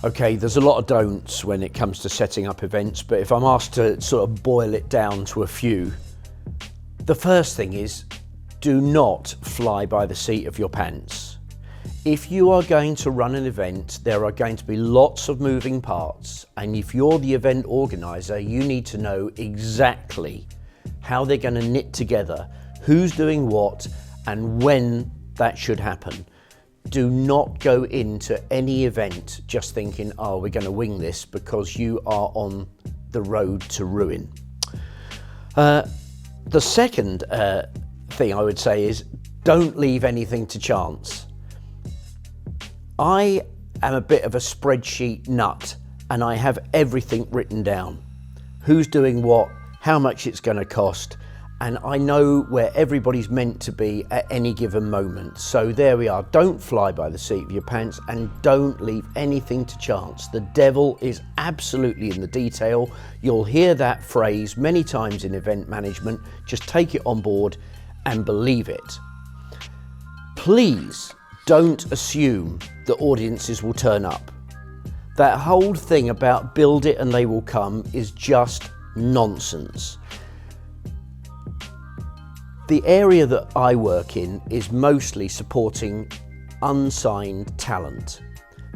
Okay, there's a lot of don'ts when it comes to setting up events, but if I'm asked to sort of boil it down to a few, the first thing is do not fly by the seat of your pants. If you are going to run an event, there are going to be lots of moving parts, and if you're the event organizer, you need to know exactly how they're going to knit together, who's doing what, and when that should happen. Do not go into any event just thinking, oh, we're going to wing this, because you are on the road to ruin. The second thing I would say is don't leave anything to chance. I am a bit of a spreadsheet nut, and I have everything written down. Who's doing what, how much it's going to cost, and I know where everybody's meant to be at any given moment. So there we are. Don't fly by the seat of your pants, and don't leave anything to chance. The devil is absolutely in the detail. You'll hear that phrase many times in event management. Just take it on board and believe it. Please don't assume that audiences will turn up. That whole thing about build it and they will come is just nonsense. The area that I work in is mostly supporting unsigned talent.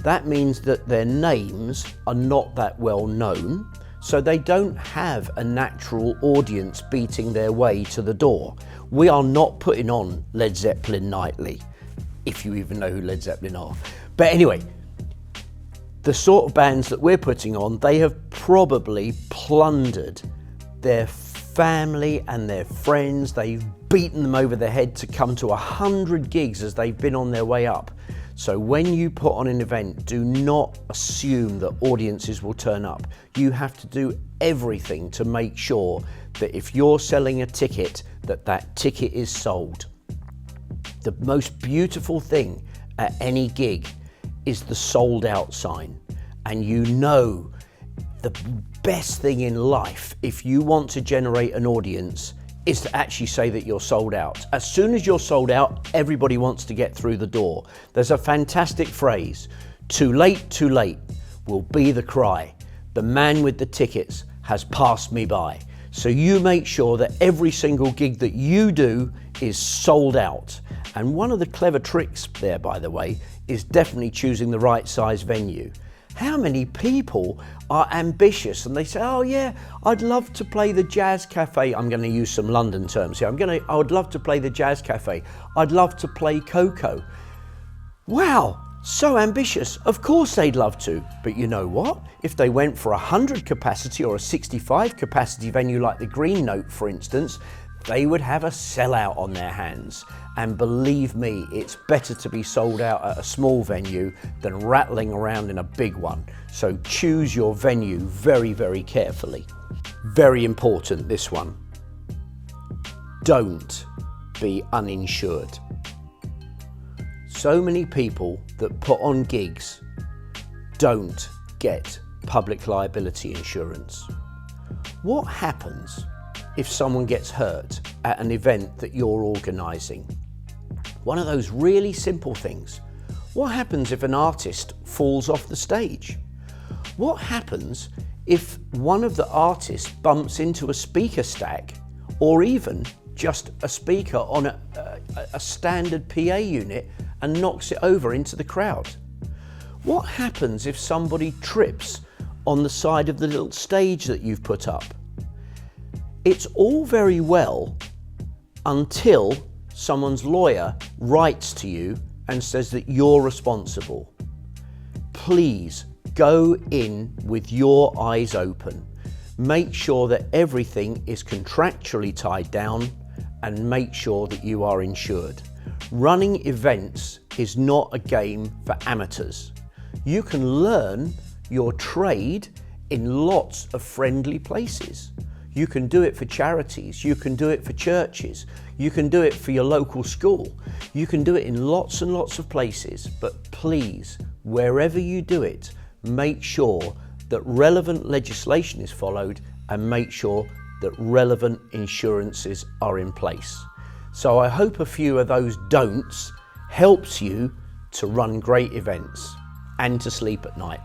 That means that their names are not that well known, so they don't have a natural audience beating their way to the door. We are not putting on Led Zeppelin nightly, if you even know who Led Zeppelin are. But anyway, the sort of bands that we're putting on, they have probably plundered their family and their friends. They've beaten them over the head to come to 100 gigs as they've been on their way up. So when you put on an event, do not assume that audiences will turn up. You have to do everything to make sure that if you're selling a ticket, that ticket is sold. The most beautiful thing at any gig is the sold out sign. And you know, the best thing in life, if you want to generate an audience, is to actually say that you're sold out. As soon as you're sold out, everybody wants to get through the door. There's a fantastic phrase, too late will be the cry. The man with the tickets has passed me by. So you make sure that every single gig that you do is sold out. And one of the clever tricks there, by the way, is definitely choosing the right size venue. How many people are ambitious and they say, oh yeah, I'd love to play the Jazz Cafe. I'm going to use some London terms here. I would love to play the Jazz Cafe. I'd love to play Coco. Wow, so ambitious. Of course they'd love to. But you know what? If they went for 100 capacity or a 65 capacity venue like the Green Note, for instance, they would have a sellout on their hands. And believe me, it's better to be sold out at a small venue than rattling around in a big one. So choose your venue very, very carefully. Very important, this one. Don't be uninsured. So many people that put on gigs don't get public liability insurance. What happens if someone gets hurt at an event that you're organising? One of those really simple things. What happens if an artist falls off the stage? What happens if one of the artists bumps into a speaker stack, or even just a speaker on a standard PA unit and knocks it over into the crowd? What happens if somebody trips on the side of the little stage that you've put up? It's all very well until someone's lawyer writes to you and says that you're responsible. Please go in with your eyes open. Make sure that everything is contractually tied down, and make sure that you are insured. Running events is not a game for amateurs. You can learn your trade in lots of friendly places. You can do it for charities, you can do it for churches, you can do it for your local school, you can do it in lots and lots of places, but please, wherever you do it, make sure that relevant legislation is followed and make sure that relevant insurances are in place. So I hope a few of those don'ts helps you to run great events and to sleep at night.